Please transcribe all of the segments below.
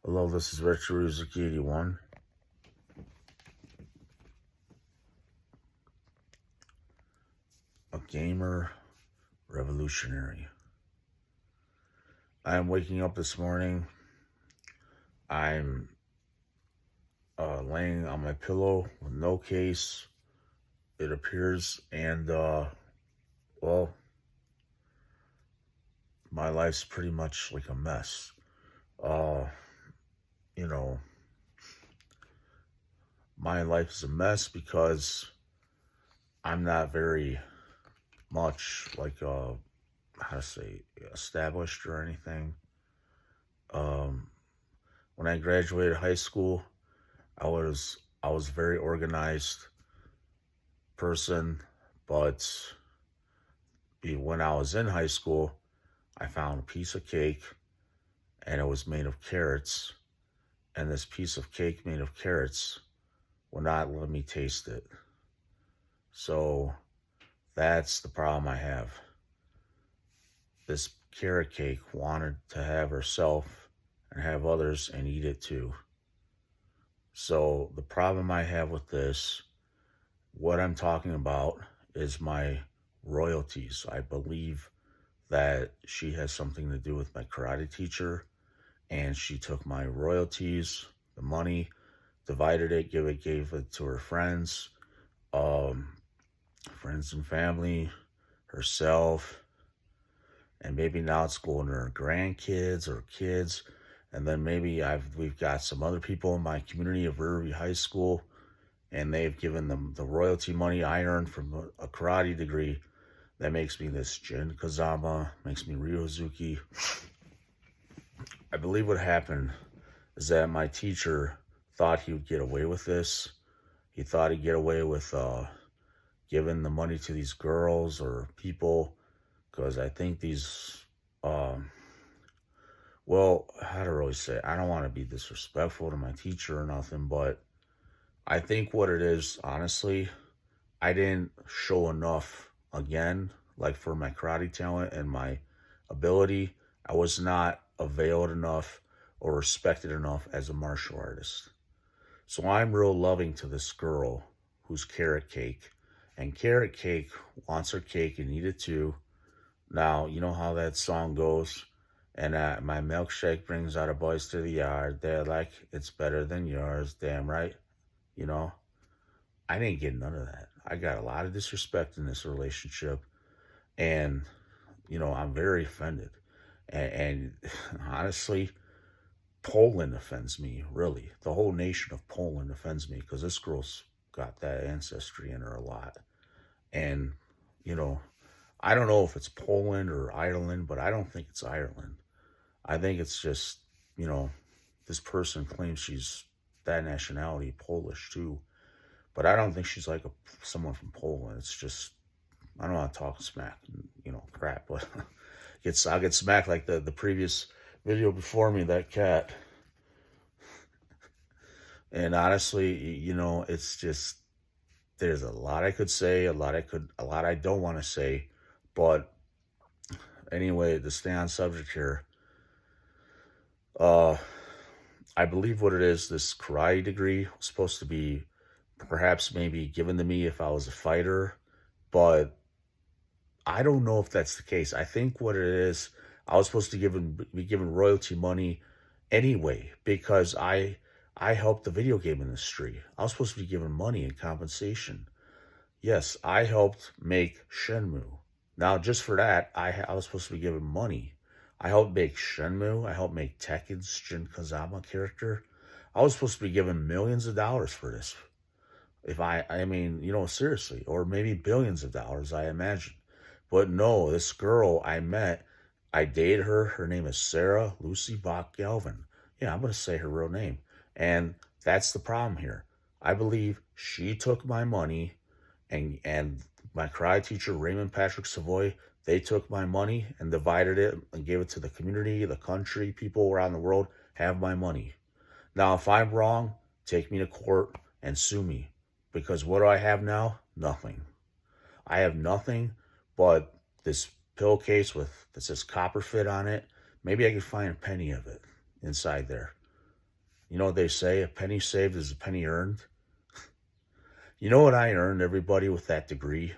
Hello, this is Retro Ruzuki 81. A gamer revolutionary. I am waking up this morning. I'm laying on my pillow with no case, it appears, and well, my life's pretty much like a mess. Uh, you know, my life is a mess because I'm not very much like how to say established or anything. Um, when I graduated high school, I was a very organized person, but when I was in high school, I found a piece of cake and it was made of carrots, and this piece of cake made of carrots would not let me taste it. So that's the problem I have. This carrot cake wanted to have herself and have others and eat it too. So the problem I have with this, what I'm talking about, is my royalties. I believe that she has something to do with my karate teacher, and she took my royalties, the money, divided it, gave it to her friends, um, friends and family, herself, and maybe now it's going to her grandkids or kids, and then maybe we've got some other people in my community of Riverview High School, and they've given them the royalty money I earned from a karate degree. That makes me this Jin Kazama, makes me Ryozuki. I believe what happened is that my teacher thought he would get away with this. He thought he'd get away with giving the money to these girls or people, because I think these, well, how to really say it? I don't want to be disrespectful to my teacher or nothing, but I think what it is, honestly, I didn't show enough again, like for my karate talent and my ability. I was not availed enough or respected enough as a martial artist. So I'm real loving to this girl who's Carrot Cake, and Carrot Cake wants her cake and eat it too. Now, you know how that song goes? And my milkshake brings all the boys to the yard. They're like, it's better than yours. Damn right. You know, I didn't get none of that. I got a lot of disrespect in this relationship. And, I'm very offended. And honestly, Poland offends me, really. The whole nation of Poland offends me because this girl's got that ancestry in her a lot. And, you know, I don't know if it's Poland or Ireland, but I don't think it's Ireland. I think it's just, you know, this person claims she's that nationality, Polish too. But I don't think she's like someone from Poland. It's just, I don't want to talk smack, crap, but I'll get smacked like the previous video before me, that cat. And honestly, it's just, there's a lot I could say, a lot I don't want to say, but anyway, to stay on subject here, uh, I believe what it is, this karate degree was supposed to be perhaps maybe given to me if I was a fighter, but I don't know if that's the case. I think what it is, I was supposed to be given royalty money anyway because I helped the video game industry. I was supposed to be given money in compensation. Yes, I helped make Shenmue. Now, just for that, I was supposed to be given money. I helped make Shenmue. I helped make Tekken's Jin Kazama character. I was supposed to be given millions of dollars for this. If I mean, seriously, or maybe billions of dollars, I imagine. But no, this girl I met, I dated her. Her name is Sarah Lucy Bach Galvin. Yeah, I'm going to say her real name. And that's the problem here. I believe she took my money, and my karate teacher, Raymond Patrick Savoy, they took my money and divided it and gave it to the community, the country, people around the world have my money. Now, if I'm wrong, take me to court and sue me. Because what do I have now? Nothing. I have nothing but this pill case that says Copperfit on it. Maybe I could find a penny of it inside there. You know what they say? A penny saved is a penny earned. You know what I earned, everybody, with that degree?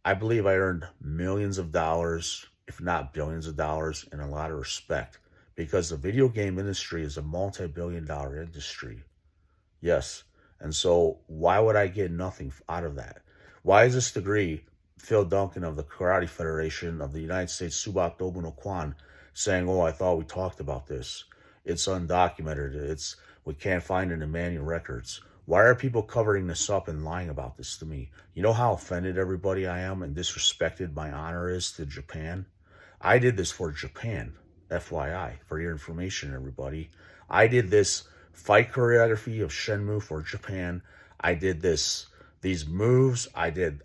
I believe I earned millions of dollars, if not billions of dollars, and a lot of respect because the video game industry is a multi-billion-dollar industry. Yes. And so why would I get nothing out of that? Why is this degree, Phil Duncan of the Karate Federation of the United States, Subak Dobu no Kwan, saying, oh, I thought we talked about this. It's undocumented. We can't find it in manual records. Why are people covering this up and lying about this to me? You know how offended everybody I am and disrespected my honor is to Japan? I did this for Japan, FYI, for your information, everybody. I did this fight choreography of Shenmue for Japan. I did these moves. I did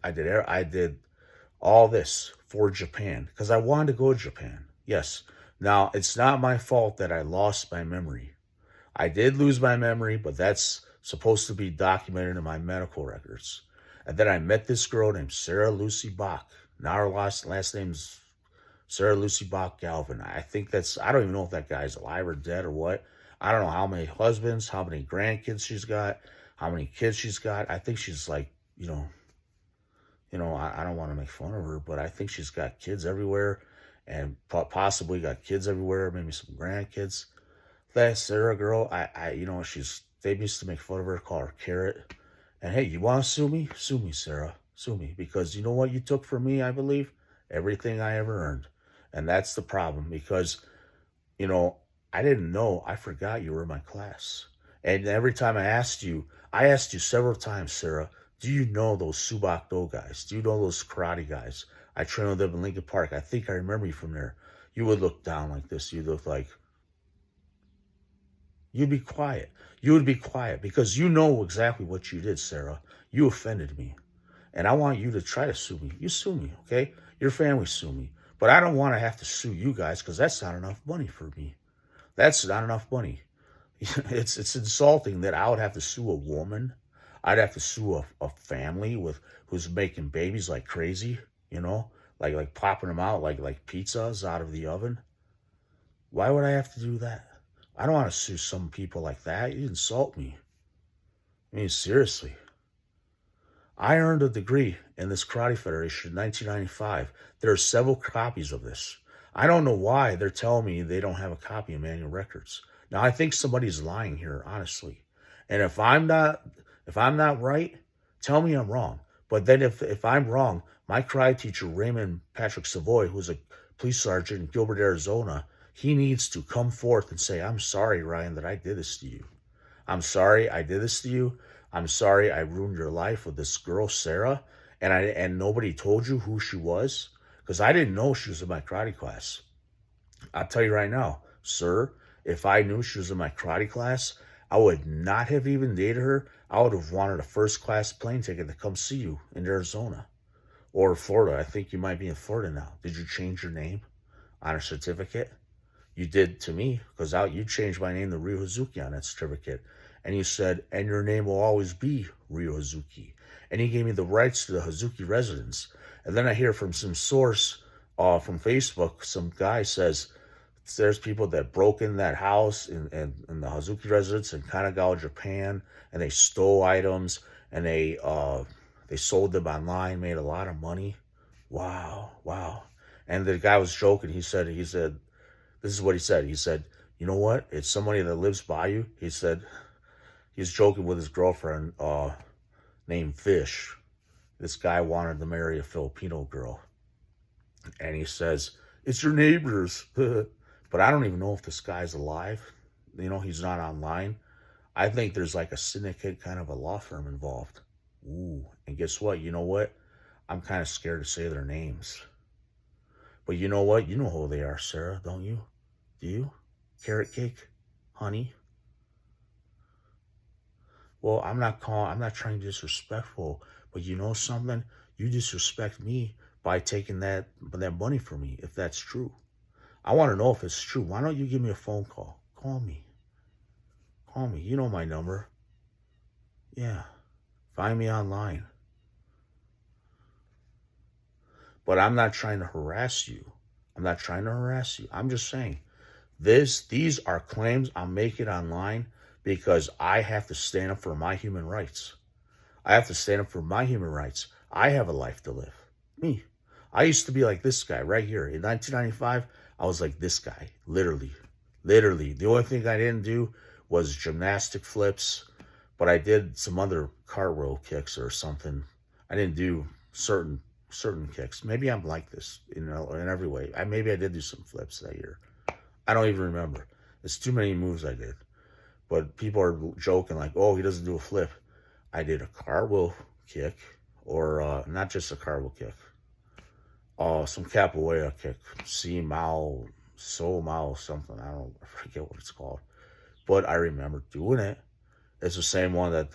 all this for Japan because I wanted to go to Japan. Yes. Now, it's not my fault that I lost my memory. I did lose my memory, but that's supposed to be documented in my medical records. And then I met this girl named Sarah Lucy Bach. Now her last name's Sarah Lucy Bach Galvin. I don't even know if that guy's alive or dead or what. I don't know how many husbands, how many grandkids she's got, how many kids she's got. I think she's like, I don't want to make fun of her, but I think she's got kids everywhere and possibly got kids everywhere, maybe some grandkids. That Sarah girl, they used to make fun of her, call her Carrot. And hey, you want to sue me? Sue me, Sarah. Sue me. Because you know what you took from me, I believe? Everything I ever earned. And that's the problem because, I didn't know. I forgot you were in my class. And every time I asked you several times, Sarah, do you know those Subak Do guys? Do you know those karate guys? I trained with them in Lincoln Park. I think I remember you from there. You would look down like this. You'd look like, you'd be quiet. You would be quiet because you know exactly what you did, Sarah. You offended me. And I want you to try to sue me. You sue me, okay? Your family sue me. But I don't want to have to sue you guys because that's not enough money for me. That's not enough money. It's insulting that I would have to sue a woman. I'd have to sue a family who's making babies like crazy, like popping them out like pizzas out of the oven. Why would I have to do that? I don't want to sue some people like that. You insult me. I mean, seriously. I earned a degree in this Karate Federation in 1995. There are several copies of this. I don't know why they're telling me they don't have a copy of manual records. Now, I think somebody's lying here, honestly. And if I'm not right, tell me I'm wrong. But then if I'm wrong, my karate teacher, Raymond Patrick Savoy, who's a police sergeant in Gilbert, Arizona, he needs to come forth and say, I'm sorry, Ryan, that I did this to you. I'm sorry I did this to you. I'm sorry I ruined your life with this girl, Sarah, and nobody told you who she was, because I didn't know she was in my karate class. I'll tell you right now, sir, if I knew she was in my karate class, I would not have even dated her. I would have wanted a first-class plane ticket to come see you in Arizona or Florida. I think you might be in Florida now. Did you change your name on a certificate? You did to me, because you changed my name to Ryo Hazuki on that certificate. And you said, and your name will always be Ryo Hazuki. And he gave me the rights to the Hazuki residence. And then I hear from some source from Facebook, some guy says, there's people that broke in that house in the Hazuki residence in Kanagawa, Japan, and they stole items, and they sold them online, made a lot of money. Wow. And the guy was joking. He said, this is what he said. He said, you know what? It's somebody that lives by you. He said, he's joking with his girlfriend named Fish. This guy wanted to marry a Filipino girl. And he says, it's your neighbors. But I don't even know if this guy's alive. He's not online. I think there's like a syndicate, kind of a law firm involved. Ooh, and guess what? You know what? I'm kind of scared to say their names. But you know what? You know who they are, Sarah, don't you? Do you? Carrot cake? Honey? Well, I'm not trying to be disrespectful, but you know something? You disrespect me by taking that money from me, if that's true. I want to know if it's true. Why don't you give me a phone call? Call me. You know my number. Yeah. Find me online. But I'm not trying to harass you. I'm just saying, these are claims I'm making online because I have to stand up for my human rights. I have to stand up for my human rights. I have a life to live. Me. I used to be like this guy right here. In 1995, I was like this guy. Literally. Literally. The only thing I didn't do was gymnastic flips, but I did some other cartwheel kicks or something. I didn't do certain kicks. Maybe I'm like this, in every way. Maybe I did do some flips that year. I don't even remember. It's too many moves I did. But people are joking like, "Oh, he doesn't do a flip." I did a cartwheel kick, or not just a cartwheel kick. Some capoeira kick, Si Mao, So Mao, something. I forget what it's called. But I remember doing it. It's the same one that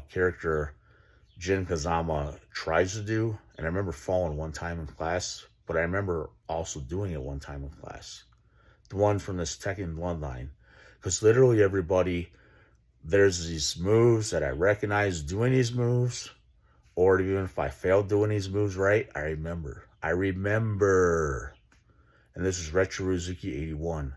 character Jin Kazama tries to do. And I remember falling one time in class, but I remember also doing it one time in class. The one from this Tekken bloodline. Because literally everybody, there's these moves that I recognize doing these moves, or even if I failed doing these moves right, I remember. And this is Retro Ruzuki 81.